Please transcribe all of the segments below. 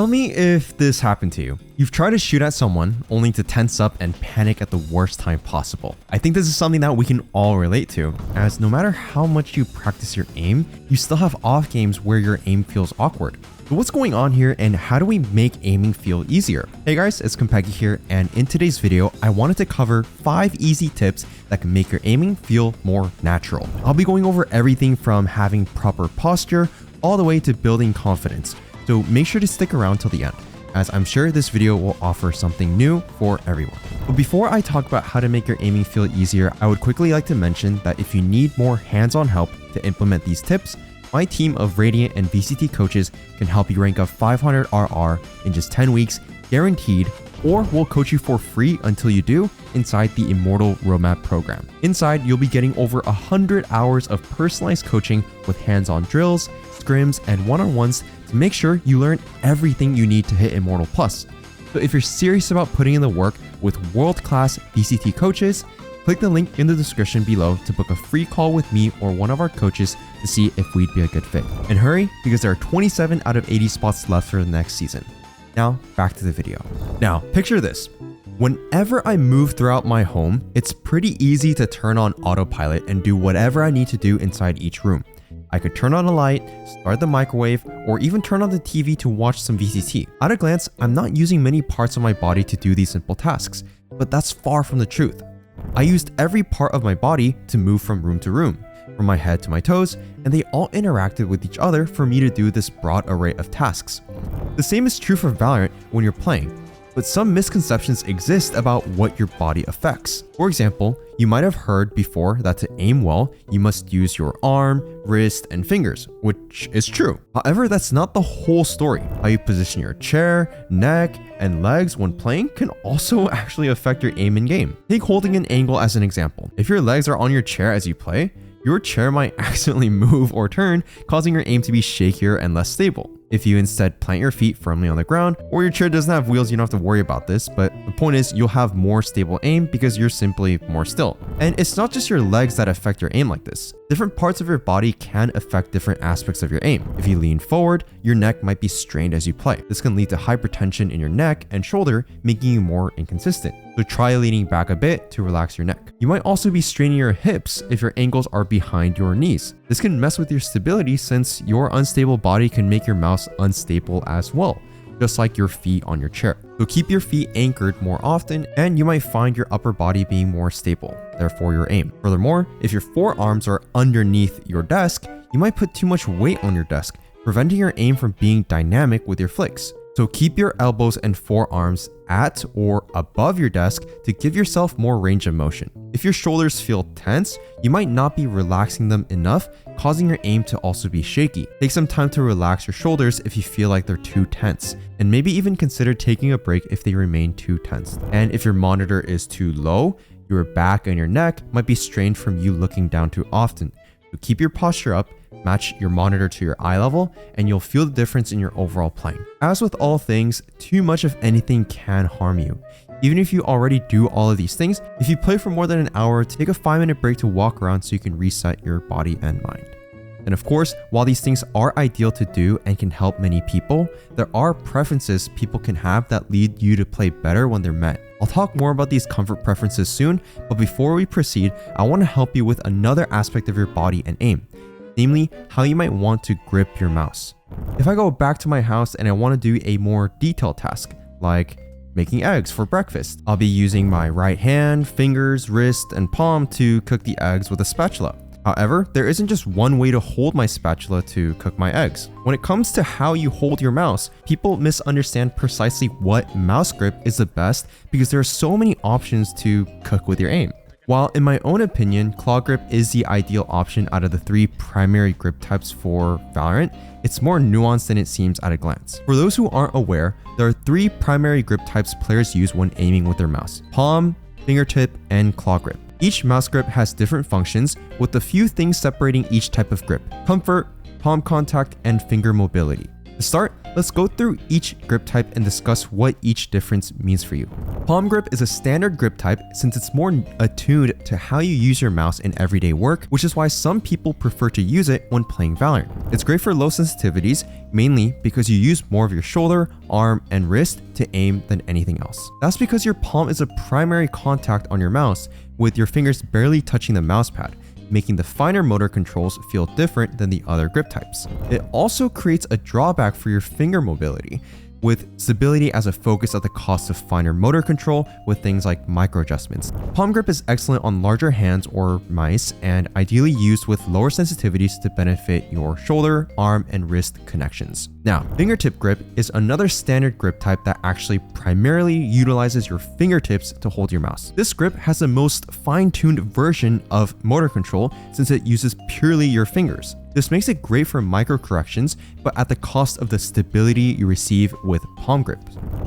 Tell me if this happened to you. You've tried to shoot at someone only to tense up and panic at the worst time possible. I think this is something that we can all relate to, as no matter how much you practice your aim, you still have off games where your aim feels awkward. So what's going on here and how do we make aiming feel easier? Hey guys, it's Konpeki here, and in today's video, I wanted to cover 5 easy tips that can make your aiming feel more natural. I'll be going over everything from having proper posture all the way to building confidence. So make sure to stick around till the end, as I'm sure this video will offer something new for everyone. But before I talk about how to make your aiming feel easier, I would quickly like to mention that if you need more hands-on help to implement these tips, my team of Radiant and VCT coaches can help you rank up 500 RR in just 10 weeks, guaranteed, or we'll coach you for free until you do inside the Immortal Roadmap program. Inside, you'll be getting over 100 hours of personalized coaching with hands-on drills, scrims, and one-on-ones to make sure you learn everything you need to hit Immortal Plus. So if you're serious about putting in the work with world-class VCT coaches, click the link in the description below to book a free call with me or one of our coaches to see if we'd be a good fit. And hurry, because there are 27 out of 80 spots left for the next season. Now, back to the video. Now, picture this. Whenever I move throughout my home, it's pretty easy to turn on autopilot and do whatever I need to do inside each room. I could turn on a light, start the microwave, or even turn on the TV to watch some VCT. At a glance, I'm not using many parts of my body to do these simple tasks, but that's far from the truth. I used every part of my body to move from room to room, from my head to my toes, and they all interacted with each other for me to do this broad array of tasks. The same is true for Valorant when you're playing, but some misconceptions exist about what your body affects. For example, you might have heard before that to aim well, you must use your arm, wrist, and fingers, which is true. However, that's not the whole story. How you position your chair, neck, and legs when playing can also actually affect your aim in game. Take holding an angle as an example. If your legs are on your chair as you play, your chair might accidentally move or turn, causing your aim to be shakier and less stable. If you instead plant your feet firmly on the ground, or your chair doesn't have wheels, you don't have to worry about this, but the point is you'll have more stable aim because you're simply more still. And it's not just your legs that affect your aim like this. Different parts of your body can affect different aspects of your aim. If you lean forward, your neck might be strained as you play. This can lead to hypertension in your neck and shoulder, making you more inconsistent. So try leaning back a bit to relax your neck. You might also be straining your hips if your ankles are behind your knees. This can mess with your stability since your unstable body can make your mouse unstable as well, just like your feet on your chair. So keep your feet anchored more often and you might find your upper body being more stable, therefore your aim. Furthermore, if your forearms are underneath your desk, you might put too much weight on your desk, preventing your aim from being dynamic with your flicks. So keep your elbows and forearms at or above your desk to give yourself more range of motion. If your shoulders feel tense, you might not be relaxing them enough, causing your aim to also be shaky. Take some time to relax your shoulders if you feel like they're too tense, and maybe even consider taking a break if they remain too tense. And if your monitor is too low, your back and your neck might be strained from you looking down too often. So keep your posture up, match your monitor to your eye level, and you'll feel the difference in your overall playing. As with all things, too much of anything can harm you. Even if you already do all of these things, if you play for more than an hour, take a 5-minute break to walk around so you can reset your body and mind. And of course, while these things are ideal to do and can help many people, there are preferences people can have that lead you to play better when they're met. I'll talk more about these comfort preferences soon, but before we proceed, I want to help you with another aspect of your body and aim, namely how you might want to grip your mouse. If I go back to my house and I want to do a more detailed task, like making eggs for breakfast, I'll be using my right hand, fingers, wrist, and palm to cook the eggs with a spatula. However, there isn't just one way to hold my spatula to cook my eggs. When it comes to how you hold your mouse, people misunderstand precisely what mouse grip is the best because there are so many options to cook with your aim. While in my own opinion, claw grip is the ideal option out of the 3 primary grip types for Valorant, it's more nuanced than it seems at a glance. For those who aren't aware, there are 3 primary grip types players use when aiming with their mouse: palm, fingertip, and claw grip. Each mouse grip has different functions, with a few things separating each type of grip: comfort, palm contact, and finger mobility. To start, let's go through each grip type and discuss what each difference means for you. Palm grip is a standard grip type since it's more attuned to how you use your mouse in everyday work, which is why some people prefer to use it when playing Valorant. It's great for low sensitivities, mainly because you use more of your shoulder, arm, and wrist to aim than anything else. That's because your palm is a primary contact on your mouse, with your fingers barely touching the mouse pad, making the finer motor controls feel different than the other grip types. It also creates a drawback for your finger mobility, with stability as a focus at the cost of finer motor control with things like micro adjustments. Palm grip is excellent on larger hands or mice and ideally used with lower sensitivities to benefit your shoulder, arm, and wrist connections. Now, fingertip grip is another standard grip type that actually primarily utilizes your fingertips to hold your mouse. This grip has the most fine-tuned version of motor control since it uses purely your fingers. This makes it great for micro corrections, but at the cost of the stability you receive with palm grip.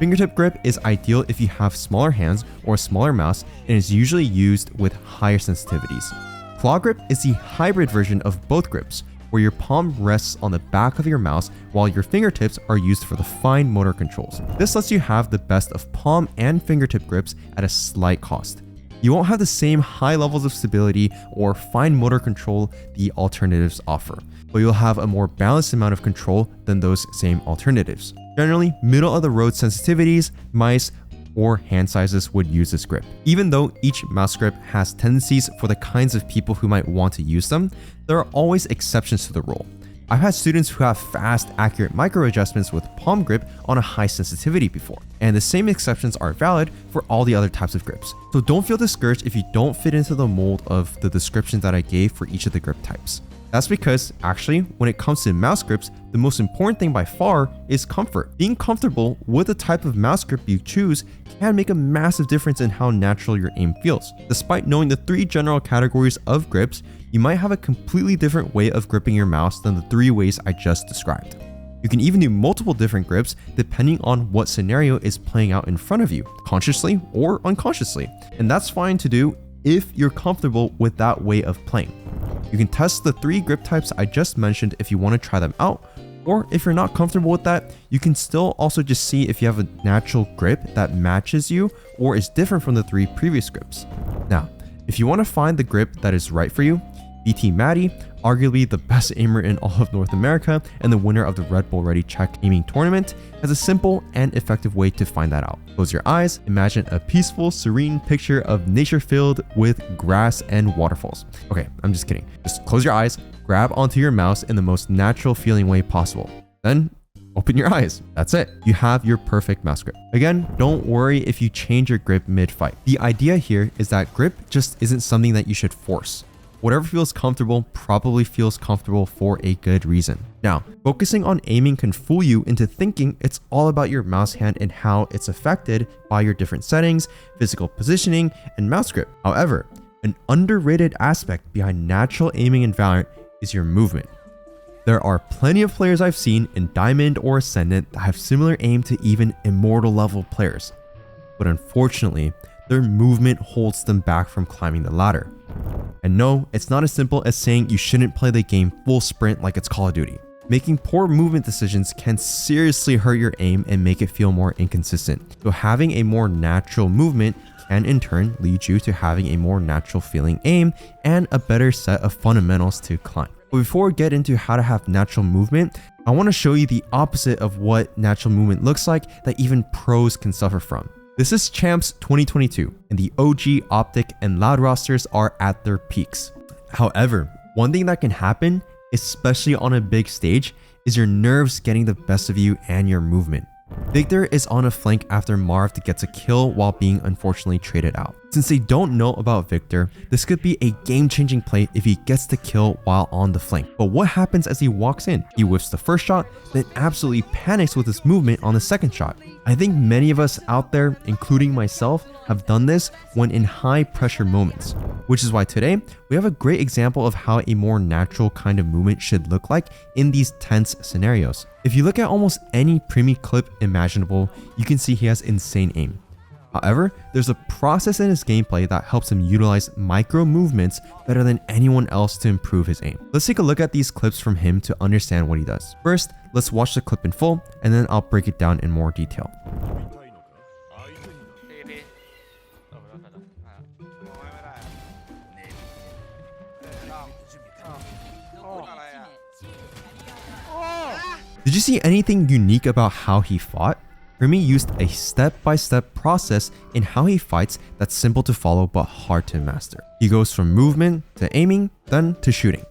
Fingertip grip is ideal if you have smaller hands or a smaller mouse and is usually used with higher sensitivities. Claw grip is the hybrid version of both grips, where your palm rests on the back of your mouse while your fingertips are used for the fine motor controls. This lets you have the best of palm and fingertip grips at a slight cost. You won't have the same high levels of stability or fine motor control the alternatives offer, but you'll have a more balanced amount of control than those same alternatives. Generally, middle of the road sensitivities, mice, or hand sizes would use this grip. Even though each mouse grip has tendencies for the kinds of people who might want to use them, there are always exceptions to the rule. I've had students who have fast, accurate micro adjustments with palm grip on a high sensitivity before, and the same exceptions are valid for all the other types of grips. So don't feel discouraged if you don't fit into the mold of the descriptions that I gave for each of the grip types. That's because, actually, when it comes to mouse grips, the most important thing by far is comfort. Being comfortable with the type of mouse grip you choose can make a massive difference in how natural your aim feels. Despite knowing the 3 general categories of grips, you might have a completely different way of gripping your mouse than the 3 ways I just described. You can even do multiple different grips depending on what scenario is playing out in front of you, consciously or unconsciously. And that's fine to do if you're comfortable with that way of playing. You can test the 3 grip types I just mentioned if you want to try them out, or if you're not comfortable with that, you can still also just see if you have a natural grip that matches you or is different from the 3 previous grips. Now, if you want to find the grip that is right for you, BT Maddie, arguably the best aimer in all of North America and the winner of the Red Bull Ready Check aiming tournament, has a simple and effective way to find that out. Close your eyes, imagine a peaceful, serene picture of nature filled with grass and waterfalls. Okay, I'm just kidding. Just close your eyes, grab onto your mouse in the most natural feeling way possible. Then open your eyes. That's it. You have your perfect mouse grip. Again, don't worry if you change your grip mid-fight. The idea here is that grip just isn't something that you should force. Whatever feels comfortable probably feels comfortable for a good reason. Now, focusing on aiming can fool you into thinking it's all about your mouse hand and how it's affected by your different settings, physical positioning, and mouse grip. However, an underrated aspect behind natural aiming in Valorant is your movement. There are plenty of players I've seen in Diamond or Ascendant that have similar aim to even Immortal level players, but unfortunately, their movement holds them back from climbing the ladder. And no, it's not as simple as saying you shouldn't play the game full sprint like it's Call of Duty. Making poor movement decisions can seriously hurt your aim and make it feel more inconsistent. So having a more natural movement can in turn lead you to having a more natural feeling aim and a better set of fundamentals to climb. But before we get into how to have natural movement, I want to show you the opposite of what natural movement looks like that even pros can suffer from. This is Champs 2022, and the OG, Optic, and Loud rosters are at their peaks. However, one thing that can happen, especially on a big stage, is your nerves getting the best of you and your movement. Victor is on a flank after Marv gets a kill while being unfortunately traded out. Since they don't know about Victor, this could be a game-changing play if he gets the kill while on the flank. But what happens as he walks in? He whiffs the first shot, then absolutely panics with his movement on the second shot. I think many of us out there, including myself, have done this when in high pressure moments, which is why today we have a great example of how a more natural kind of movement should look like in these tense scenarios. If you look at almost any preemie clip imaginable, you can see he has insane aim. However, there's a process in his gameplay that helps him utilize micro movements better than anyone else to improve his aim. Let's take a look at these clips from him to understand what he does. First, let's watch the clip in full, and then I'll break it down in more detail. Did you see anything unique about how he fought? Primi used a step-by-step process in how he fights that's simple to follow but hard to master. He goes from movement to aiming, then to shooting.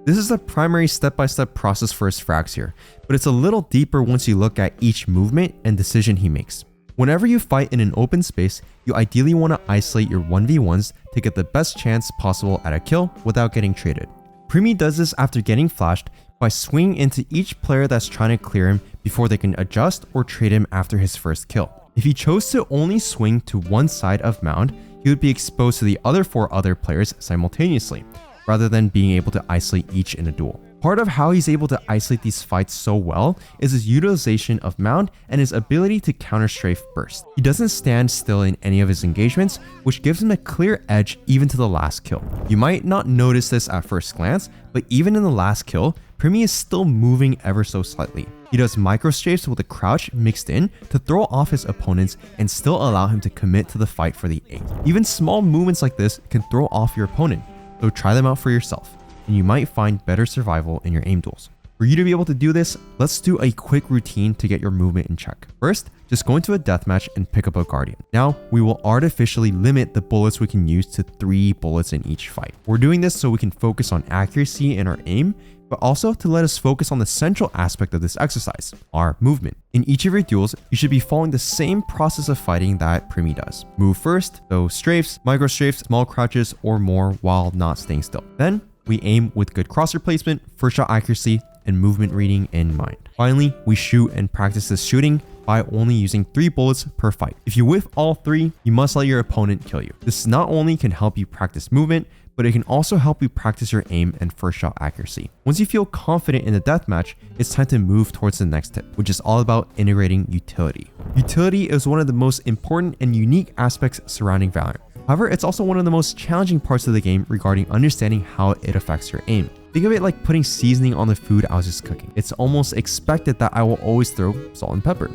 This is the primary step-by-step process for his frags here, but it's a little deeper once you look at each movement and decision he makes. Whenever you fight in an open space, you ideally want to isolate your 1v1s to get the best chance possible at a kill without getting traded. Primi does this after getting flashed by swinging into each player that's trying to clear him before they can adjust or trade him after his first kill. If he chose to only swing to one side of mound, he would be exposed to the other 4 other players simultaneously, rather than being able to isolate each in a duel. Part of how he's able to isolate these fights so well is his utilization of mound and his ability to counter strafe burst. He doesn't stand still in any of his engagements, which gives him a clear edge even to the last kill. You might not notice this at first glance, but even in the last kill, Primi is still moving ever so slightly. He does micro strafes with a crouch mixed in to throw off his opponents and still allow him to commit to the fight for the 8. Even small movements like this can throw off your opponent, so try them out for yourself, and you might find better survival in your aim duels. For you to be able to do this, let's do a quick routine to get your movement in check. First, just go into a deathmatch and pick up a guardian. Now, we will artificially limit the bullets we can use to 3 bullets in each fight. We're doing this so we can focus on accuracy in our aim, but also to let us focus on the central aspect of this exercise, our movement. In each of your duels, you should be following the same process of fighting that Primi does. Move first, so strafes, micro strafes, small crouches, or more while not staying still. Then, we aim with good crosser placement, first shot accuracy, and movement reading in mind. Finally, we shoot and practice this shooting by only using 3 bullets per fight. If you whiff all 3, you must let your opponent kill you. This not only can help you practice movement, but it can also help you practice your aim and first shot accuracy. Once you feel confident in the deathmatch, it's time to move towards the next tip, which is all about integrating utility. Utility is one of the most important and unique aspects surrounding Valorant. However, it's also one of the most challenging parts of the game regarding understanding how it affects your aim. Think of it like putting seasoning on the food I was just cooking. It's almost expected that I will always throw salt and pepper,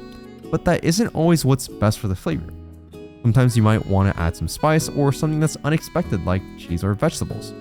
but that isn't always what's best for the flavor. Sometimes you might want to add some spice or something that's unexpected like cheese or vegetables.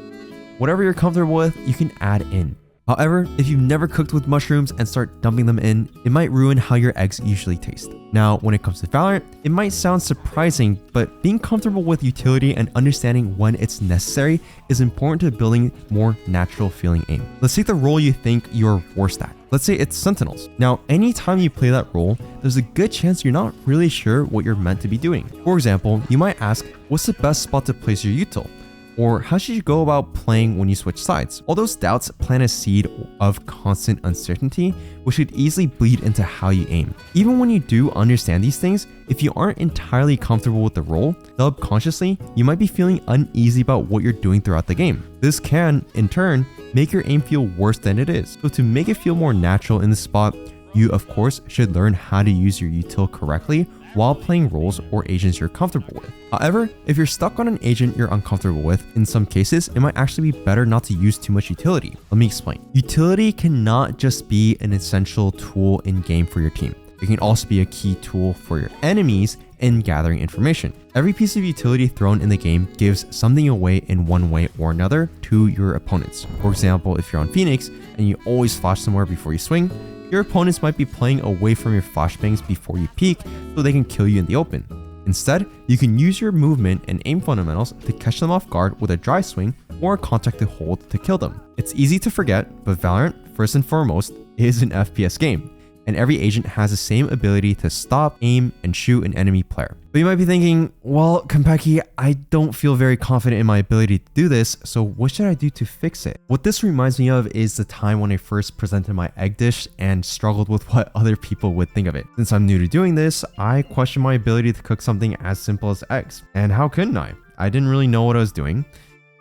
Whatever you're comfortable with, you can add in. However, if you've never cooked with mushrooms and start dumping them in, it might ruin how your eggs usually taste. Now, when it comes to Valorant, it might sound surprising, but being comfortable with utility and understanding when it's necessary is important to building more natural feeling aim. Let's take the role you think you're worst at. Let's say it's Sentinels. Now, anytime you play that role, there's a good chance you're not really sure what you're meant to be doing. For example, you might ask, what's the best spot to place your util? Or how should you go about playing when you switch sides? All those doubts plant a seed of constant uncertainty, which could easily bleed into how you aim. Even when you do understand these things, if you aren't entirely comfortable with the role, subconsciously, you might be feeling uneasy about what you're doing throughout the game. This can, in turn, make your aim feel worse than it is. So to make it feel more natural in the spot, you of course should learn how to use your util correctly while playing roles or agents you're comfortable with. However, if you're stuck on an agent you're uncomfortable with, in some cases, it might actually be better not to use too much utility. Let me explain. Utility cannot just be an essential tool in game for your team. It can also be a key tool for your enemies in gathering information. Every piece of utility thrown in the game gives something away in one way or another to your opponents. For example, if you're on Phoenix and you always flash somewhere before you swing, your opponents might be playing away from your flashbangs before you peek so they can kill you in the open. Instead, you can use your movement and aim fundamentals to catch them off guard with a dry swing or a contact to hold to kill them. It's easy to forget, but Valorant, first and foremost, is an FPS game, and every agent has the same ability to stop, aim, and shoot an enemy player. But you might be thinking, well, Konpeki, I don't feel very confident in my ability to do this, so what should I do to fix it? What this reminds me of is the time when I first presented my egg dish and struggled with what other people would think of it. Since I'm new to doing this, I questioned my ability to cook something as simple as eggs. And how couldn't I? I didn't really know what I was doing.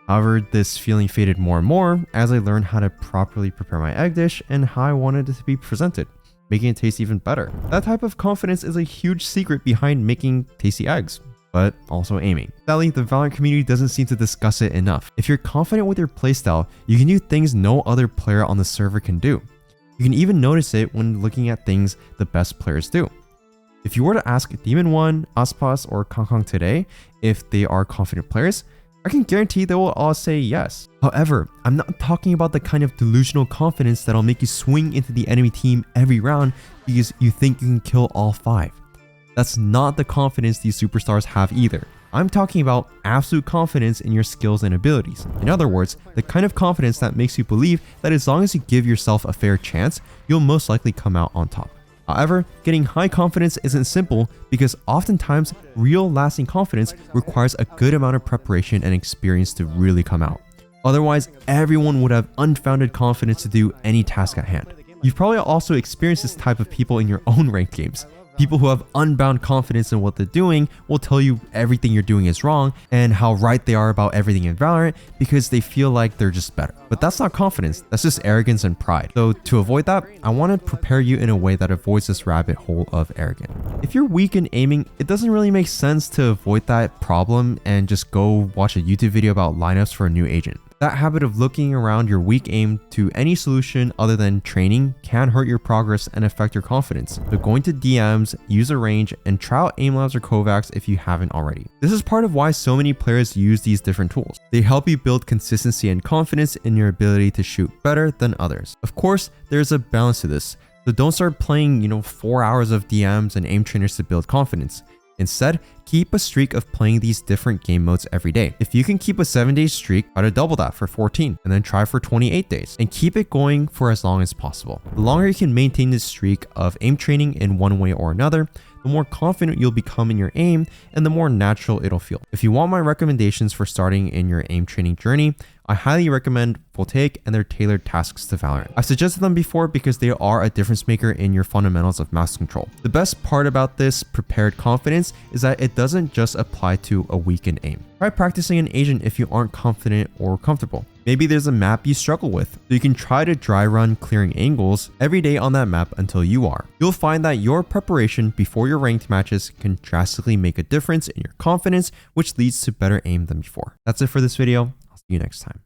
However, this feeling faded more and more as I learned how to properly prepare my egg dish and how I wanted it to be presented. making it taste even better. That type of confidence is a huge secret behind making tasty eggs, but also aiming. Sadly, the Valorant community doesn't seem to discuss it enough. If you're confident with your playstyle, you can do things no other player on the server can do. You can even notice it when looking at things the best players do. If you were to ask Demon1, Aspas, or Kangkang today if they are confident players, I can guarantee they will all say yes. However, I'm not talking about the kind of delusional confidence that'll make you swing into the enemy team every round because you think you can kill all 5. That's not the confidence these superstars have either. I'm talking about absolute confidence in your skills and abilities. In other words, the kind of confidence that makes you believe that as long as you give yourself a fair chance, you'll most likely come out on top. However, getting high confidence isn't simple because oftentimes real lasting confidence requires a good amount of preparation and experience to really come out. Otherwise, everyone would have unfounded confidence to do any task at hand. You've probably also experienced this type of people in your own ranked games. People who have unbound confidence in what they're doing will tell you everything you're doing is wrong and how right they are about everything in Valorant because they feel like they're just better. But that's not confidence, that's just arrogance and pride. So to avoid that, I want to prepare you in a way that avoids this rabbit hole of arrogance. If you're weak in aiming, it doesn't really make sense to avoid that problem and just go watch a YouTube video about lineups for a new agent. That habit of looking around your weak aim to any solution other than training can hurt your progress and affect your confidence. So going to DMs, use a range, and try out Aimlabs or Kovacs if you haven't already. This is part of why so many players use these different tools. They help you build consistency and confidence in your ability to shoot better than others. Of course, there's a balance to this. So don't start playing, 4 hours of DMs and aim trainers to build confidence. Instead, keep a streak of playing these different game modes every day. If you can keep a 7-day streak, try to double that for 14 and then try for 28 days and keep it going for as long as possible. The longer you can maintain this streak of aim training in one way or another, the more confident you'll become in your aim and the more natural it'll feel. If you want my recommendations for starting in your aim training journey, I highly recommend Voltaic and their tailored tasks to Valorant. I've suggested them before because they are a difference maker in your fundamentals of mouse control. The best part about this prepared confidence is that it doesn't just apply to a weakened aim. Try practicing an agent if you aren't confident or comfortable. Maybe there's a map you struggle with, so you can try to dry run clearing angles every day on that map until you are. You'll find that your preparation before your ranked matches can drastically make a difference in your confidence, which leads to better aim than before. That's it for this video. See you next time.